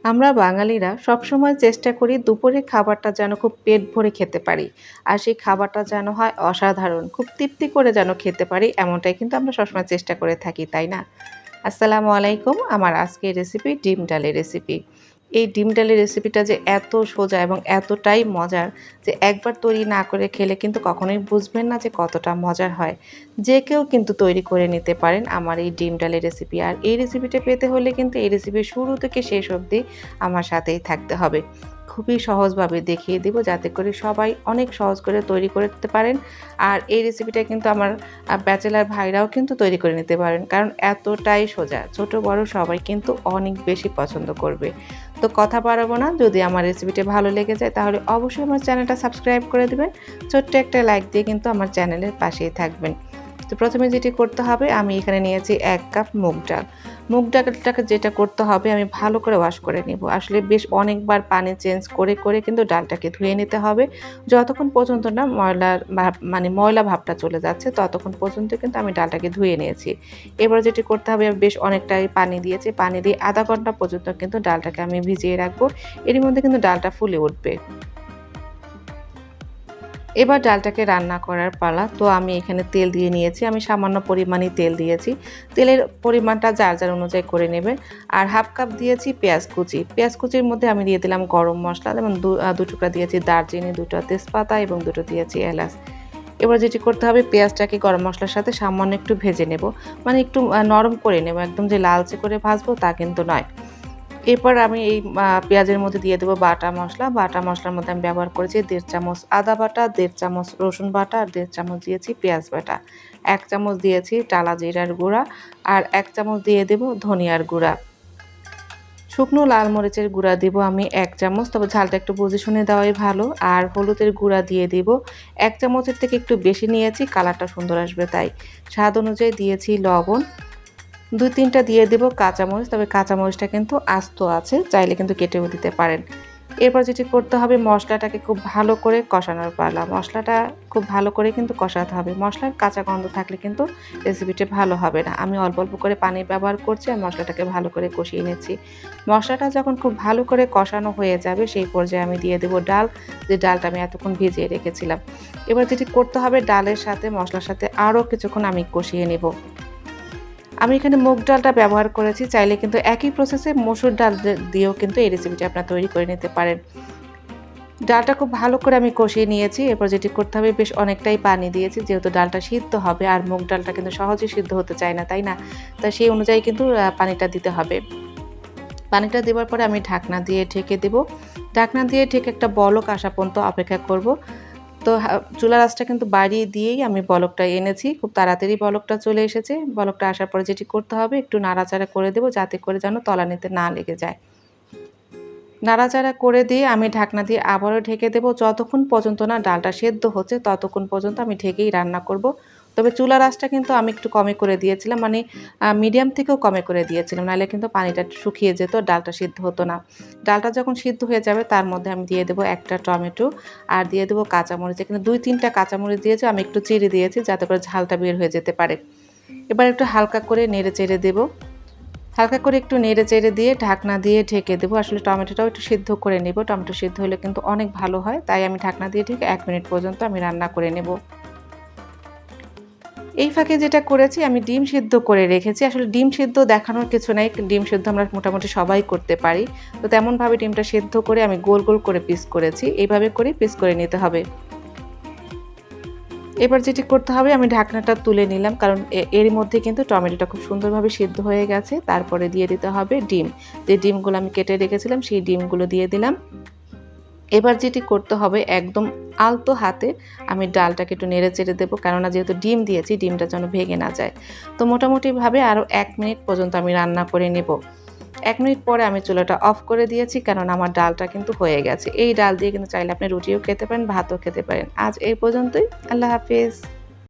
আমরা বাঙালিরা সবসময় চেষ্টা করি দুপুরের খাবারটা যেন খুব পেট ভরে খেতে পারি। আর সেই খাবারটা যেন হয় অসাধারণ, খুব তৃপ্তি করে যেন খেতে পারি এমনটাই কিন্তু আমরা সবসময় চেষ্টা করে থাকি, তাই না? আসসালামু আলাইকুম। আমার আজকের রেসিপি ডিম ডালের রেসিপি। এই ডিম ডালের রেসিপিটা যে এত সোজা এবং এতটাই মজার যে একবার তৈরি না করে খেলে কিন্তু কখনোই বুঝবেন না যে কতটা মজার হয়। যে কেউ কিন্তু তৈরি করে নিতে পারেন আমার এই ডিম ডালের রেসিপি। আর এই রেসিপিটা পেতে হলে কিন্তু এই রেসিপির শুরু থেকে শেষ অবধি আমার সাথেই থাকতে হবে। খুবই সহজভাবে দেখিয়ে দিব যাতে করে সবাই অনেক সহজ করে তৈরি করতে পারেন। আর এই রেসিপিটা কিন্তু আমার ব্যাচেলর ভাইরাও কিন্তু তৈরি করে নিতে পারেন। কারণ এতটাই সোজা। ছোট বড় সবাই কিন্তু অনেক বেশি পছন্দ করবে। তো কথা বাড়াবো না। যদি আমার রেসিপিটা ভালো লেগে যায় তাহলে অবশ্যই আমার চ্যানেলটা সাবস্ক্রাইব করে দিবেন। ছোট্ট একটা লাইক দিয়ে কিন্তু আমার চ্যানেলের পাশেই থাকবেন। তো প্রথমে যেটি করতে হবে আমি এখানে নিয়েছি ১ কাপ মুগ ডাল। মুগ ডালটাকে যেটা করতে হবে আমি ভালো করে ওয়াশ করে নিব। আসলে বেশ অনেকবার পানি চেঞ্জ করে কিন্তু ডালটাকে ধুয়ে নিতে হবে। যতক্ষণ পর্যন্ত না ময়লার ভাব মানে ময়লা ভাবটা চলে যাচ্ছে ততক্ষণ পর্যন্ত কিন্তু আমি ডালটাকে ধুয়ে নিয়েছি। এবার যেটি করতে হবে বেশ অনেকটাই পানি দিয়েছি। পানি দিয়ে ০.৫ ঘন্টা পর্যন্ত কিন্তু ডালটাকে আমি ভিজিয়ে রাখবো। এরই মধ্যে কিন্তু ডালটা ফুলে উঠবে। এবার ডালটাকে রান্না করার পালা। তো আমি এখানে তেল দিয়ে নিয়েছি। আমি সামান্য পরিমাণেই তেল দিয়েছি। তেলের পরিমাণটা যার অনুযায়ী করে নেবেন। আর ১/২ কাপ দিয়েছি পেঁয়াজ কুচি। পেঁয়াজ কুচির মধ্যে আমি দিয়ে দিলাম গরম মসলা, যেমন ২ টুকরা দিয়েছি দারচিনি, ২ টা তেজপাতা এবং ২ টো দিয়েছি এলাচ। এবার যেটি করতে হবে পেঁয়াজটাকে গরম মসলার সাথে সামান্য একটু ভেজে নেব। মানে একটু নরম করে নেব। একদম যে লালচে করে ভাজবো তা কিন্তু নয়। এরপর আমি এই পেঁয়াজের মধ্যে দিয়ে দেবো বাটা মসলা। বাটা মসলার মধ্যে আমি ব্যবহার করেছি ১.৫ চামচ আদা বাটা, ১.৫ চামচ রসুন বাটা আর ১.৫ চামচ দিয়েছি পেঁয়াজ বাটা। ১ চামচ দিয়েছি টালা জিরার গুঁড়া আর ১ চামচ দিয়ে দেব ধনিয়ার গুঁড়া। শুকনো লাল মরিচের গুঁড়া দিব আমি ১ চামচ, তবে ঝালটা একটু বুঝে শুনে দেওয়াই ভালো। আর হলুদের গুঁড়া দিয়ে দিব ১ চামচের থেকে একটু বেশি নিয়েছি, কালারটা সুন্দর আসবে তাই। স্বাদ অনুযায়ী দিয়েছি লবণ। ২-৩ টা দিয়ে দেব কাঁচামরিচ, তবে কাঁচামরিচটা কিন্তু আস্ত আছে, চাইলে কিন্তু কেটেও দিতে পারেন। এরপর যেটি করতে হবে মশলাটাকে খুব ভালো করে কষানোর পালা। মশলাটা খুব ভালো করে কিন্তু কষাতে হবে। মশলার কাঁচা গন্ধ থাকলে কিন্তু রেসিপিটা ভালো হবে না। আমি অল্প অল্প করে পানি ব্যবহার করছি আর মশলাটাকে ভালো করে কষিয়ে নিচ্ছি। মশলাটা যখন খুব ভালো করে কষানো হয়ে যাবে সেই পর্যায়ে আমি দিয়ে দেব ডাল, যে ডালটা আমি এতক্ষণ ভিজিয়ে রেখেছিলাম। এবার যেটি করতে হবে ডালের সাথে মশলার সাথে আরও কিছুক্ষণ আমি কষিয়ে নেব। আমি এখানে মুগ ডালটা ব্যবহার করেছি, চাইলে কিন্তু একই প্রসেসে মসুর ডাল দিয়েও কিন্তু এই রেসিপিটা আপনারা তৈরি করে নিতে পারেন। ডালটা খুব ভালো করে আমি কষিয়ে নিয়েছি। এরপর যেটি করতে হবে বেশ অনেকটাই পানি দিয়েছি, যেহেতু ডালটা সিদ্ধ হবে আর মুগ ডালটা কিন্তু সহজেই সিদ্ধ হতে চায় না, তাই না? তাই সেই অনুযায়ী কিন্তু পানিটা দিতে হবে। পানিটা দেওয়ার পরে আমি ঢাকনা দিয়ে ঢেকে দেব। ঢাকনা দিয়ে ঢেকে একটা বলক আসা পর্যন্ত অপেক্ষা করব। তো চুলার আঁচটা কিন্তু বাড়িয়ে দিয়েই আমি বলকটা এনেছি। খুব তাড়াতাড়ি বলকটা চলে এসেছে। বলকটা আসার পরে যেটি করতে হবে একটু নাড়াচাড়া করে দেব, যাতে করে যেন তলানিতে না লেগে যায়। নাড়াচাড়া করে দিয়ে আমি ঢাকনা দিয়ে আবারও ঢেকে দেব। যতক্ষণ পর্যন্ত না ডালটা সেদ্ধ হচ্ছে ততক্ষণ পর্যন্ত আমি ঢেকেই রান্না করব। তবে চুলার আঁচটা কিন্তু আমি একটু কমে করে দিয়েছিলাম, মানে মিডিয়াম থেকেও কমে করে দিয়েছিলাম। নাহলে কিন্তু পানিটা শুকিয়ে যেত, ডালটা সিদ্ধ হতো না। ডালটা যখন সিদ্ধ হয়ে যাবে তার মধ্যে আমি দিয়ে দেব ১ টা টমেটো আর দিয়ে দেব কাঁচামরিচ। এখানে ২-৩ টা কাঁচামরিচ দিয়েছি, আমি একটু চিড়ে দিয়েছি যাতে করে ঝালটা বের হয়ে যেতে পারে। এবার একটু হালকা করে নেড়ে-চেড়ে দেব। হালকা করে একটু নেড়ে-চেড়ে দিয়ে ঢাকনা দিয়ে ঢেকে দেব। আসলে টমেটোটাও একটু সিদ্ধ করে নেব। টমেটো সিদ্ধ হলে কিন্তু অনেক ভালো হয়। তাই আমি ঢাকনা দিয়ে ঢেকে ১ মিনিট পর্যন্ত আমি রান্না করে নেব। এই ফাঁকে যেটা করেছি আমি ডিম সিদ্ধ করে রেখেছি। আসলে ডিম সিদ্ধ দেখানোর কিছু নাই। ডিম সিদ্ধ আমরা মোটামুটি সবাই করতে পারি। তো তেমনভাবে ডিমটা সিদ্ধ করে আমি গোল, গোল করে পিস করেছি। এইভাবে করে পিস করে নিতে হবে। এবার যেটি করতে হবে আমি ঢাকনাটা তুলে নিলাম, কারণ এরই মধ্যে কিন্তু টমেটোটা খুব সুন্দরভাবে সিদ্ধ হয়ে গেছে। তারপরে দিয়ে দিতে হবে ডিম। যে ডিমগুলো আমি কেটে রেখেছিলাম সেই ডিমগুলো দিয়ে দিলাম। এবার যেটি করতে হবে একদম আলতো হাতে আমি ডালটাকে একটু নেড়ে-চেড়ে দেব, কেননা যেহেতু ডিম দিয়েছি ডিমটা যেন ভেঙে না যায়। তো মোটামুটিভাবে আরও ১ মিনিট পর্যন্ত আমি রান্না করে নেব। ১ মিনিট পরে আমি চুলাটা অফ করে দিয়েছি, কেননা আমার ডালটা কিন্তু হয়ে গেছে। এই ডাল দিয়ে কিন্তু চাইলে আপনি রুটিও খেতে পারেন, ভাতও খেতে পারেন। আজ এই পর্যন্তই। আল্লাহ হাফেজ।